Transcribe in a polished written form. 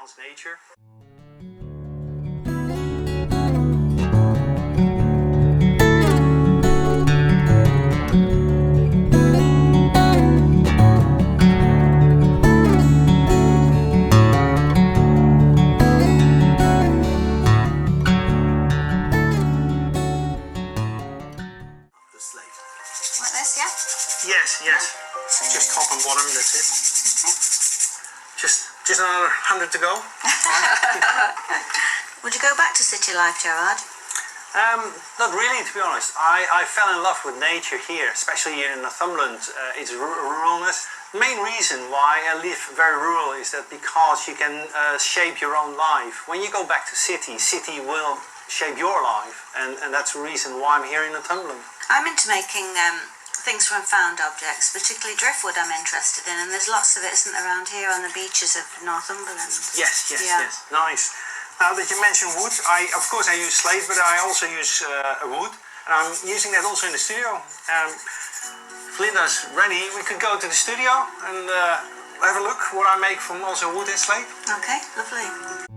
enhance nature. Slate. Like this, yeah? Yes. Just top and bottom, that's it. Okay. Just another 100 to go. Would you go back to city life, Gerard? Not really, to be honest. I fell in love with nature here, especially here in Northumberland. It's ruralness. The main reason why I live very rural is that because you can shape your own life. When you go back to city will shape your life, and that's the reason why I'm here in Northumberland. I'm into making things from found objects, particularly driftwood I'm interested in, and there's lots of it, isn't there, around here on the beaches of Northumberland? Yes. Nice. Now that you mentioned wood, of course I use slate, but I also use wood, and I'm using that also in the studio. Linda's ready. We could go to the studio and have a look what I make from also wood and slate. Okay, lovely.